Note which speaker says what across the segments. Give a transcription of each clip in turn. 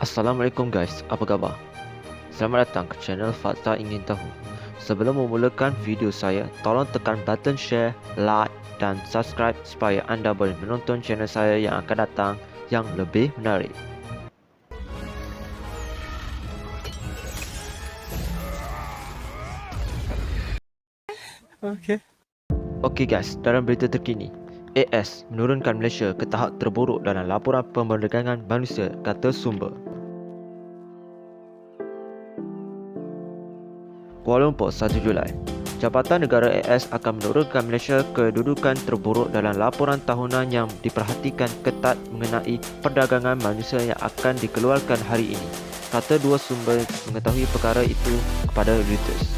Speaker 1: Assalamualaikum guys, apa khabar? Selamat datang ke channel Fakta Ingin Tahu. Sebelum memulakan video saya, tolong tekan button share, like dan subscribe supaya anda boleh menonton channel saya yang akan datang yang lebih menarik. Okey guys, dalam berita terkini, AS menurunkan Malaysia ke tahap terburuk dalam laporan perdagangan manusia, kata sumber. Kuala Lumpur, 1 Julai. Jabatan Negara AS akan menurunkan Malaysia ke kedudukan terburuk dalam laporan tahunan yang diperhatikan ketat mengenai perdagangan manusia yang akan dikeluarkan hari ini, kata dua sumber mengetahui perkara itu kepada Reuters.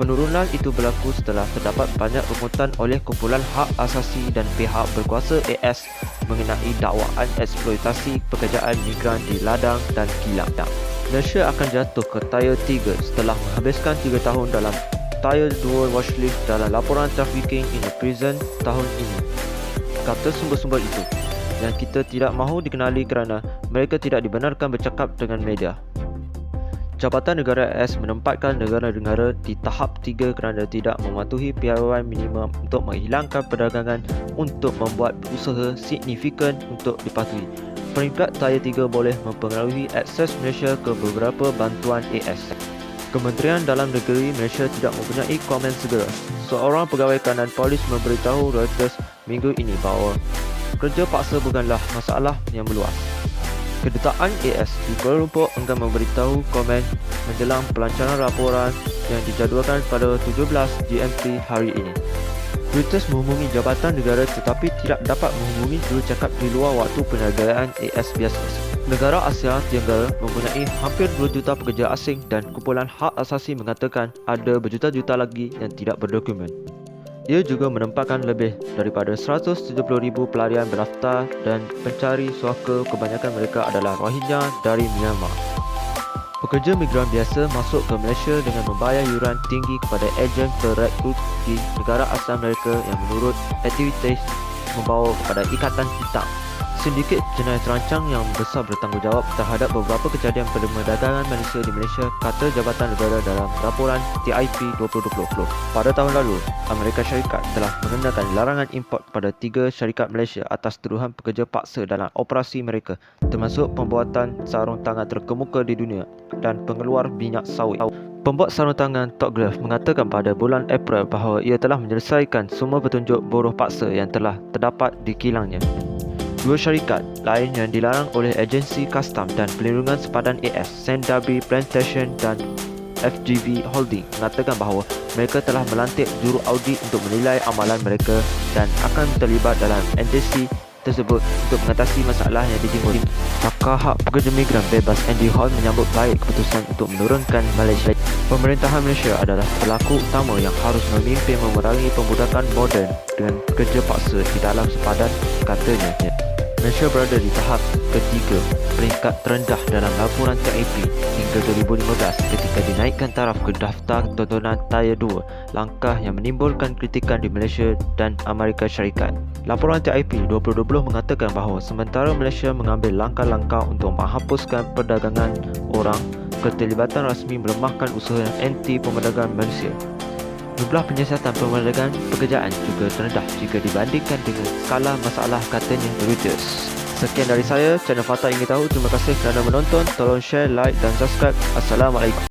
Speaker 1: Penurunan itu berlaku setelah terdapat banyak runtutan oleh kumpulan hak asasi dan pihak berkuasa AS mengenai dakwaan eksploitasi pekerjaan migran di ladang dan kilang. Malaysia akan jatuh ke Tier 3 setelah menghabiskan 3 tahun dalam Tier 2 watchlist dalam laporan trafficking in a prison tahun ini, kata sumber-sumber itu, yang kita tidak mahu dikenali kerana mereka tidak dibenarkan bercakap dengan media. Jabatan Negara AS menempatkan negara-negara di tahap 3 kerana tidak mematuhi piawaian minimum untuk menghilangkan perdagangan untuk membuat usaha signifikan untuk dipatuhi. Peringkat Tier 3 boleh mempengaruhi akses Malaysia ke beberapa bantuan AS. Kementerian Dalam Negeri Malaysia tidak mempunyai komen segera. Seorang pegawai kanan polis memberitahu Reuters minggu ini bahawa kerja paksa bukanlah masalah yang meluas. Kedutaan AS di Kuala Lumpur enggan memberitahu komen menjelang pelancaran laporan yang dijadualkan pada 17 GMT hari ini. Reuters menghubungi Jabatan Negara tetapi tidak dapat menghubungi jurucakap di luar waktu penyelenggaraan AS biasa. Negara Asia Tenggara mempunyai hampir 2 juta pekerja asing dan kumpulan hak asasi mengatakan ada berjuta-juta lagi yang tidak berdokumen. Ia juga menempatkan lebih daripada 170,000 pelarian berdaftar dan pencari suaka, kebanyakan mereka adalah Rohingya dari Myanmar. Pekerja migran biasa masuk ke Malaysia dengan membayar yuran tinggi kepada ejen perekrut di negara asal mereka yang menurut aktivitas membawa kepada ikatan hitam. Sindiket jenayah terancang yang besar bertanggungjawab terhadap beberapa kejadian perdagangan manusia di Malaysia, kata Jabatan Negara dalam laporan TIP 2020. Pada tahun lalu, Amerika Syarikat telah mengenakan larangan import kepada 3 syarikat Malaysia atas tuduhan pekerja paksa dalam operasi mereka, termasuk pembuatan sarung tangan terkemuka di dunia dan pengeluar minyak sawit. Pembuat sarung tangan Top Glove mengatakan pada bulan April bahawa ia telah menyelesaikan semua petunjuk buruh paksa yang telah terdapat di kilangnya. 2 syarikat lain yang dilarang oleh Agensi Kastam dan Perlindungan Sepadan AS, Sendabi Plantation dan FGV Holding, mengatakan bahawa mereka telah melantik juru audit untuk menilai amalan mereka dan akan terlibat dalam NDC tersebut untuk mengatasi masalah yang ditimbul. Pakar hak pekerja migran bebas Andy Hall menyambut baik keputusan untuk menurunkan Malaysia. Pemerintahan Malaysia adalah pelaku utama yang harus memimpin memerangi pembudakan moden dengan pekerja paksa di dalam sepadan, katanya. Malaysia berada di tahap ketiga, peringkat terendah dalam laporan TIP hingga 2015 ketika dinaikkan taraf ke daftar tontonan Tier 2, langkah yang menimbulkan kritikan di Malaysia dan Amerika Syarikat. Laporan TIP 2020 mengatakan bahawa sementara Malaysia mengambil langkah-langkah untuk menghapuskan perdagangan orang, keterlibatan rasmi melemahkan usaha anti pemerdagangan manusia. Jumlah penyiasatan pemerdagangan pekerjaan juga terendah jika dibandingkan dengan skala masalah, katanya Reuters. Sekian dari saya, channel Fakta Ingin Tahu. Terima kasih kerana menonton. Tolong share, like dan subscribe. Assalamualaikum.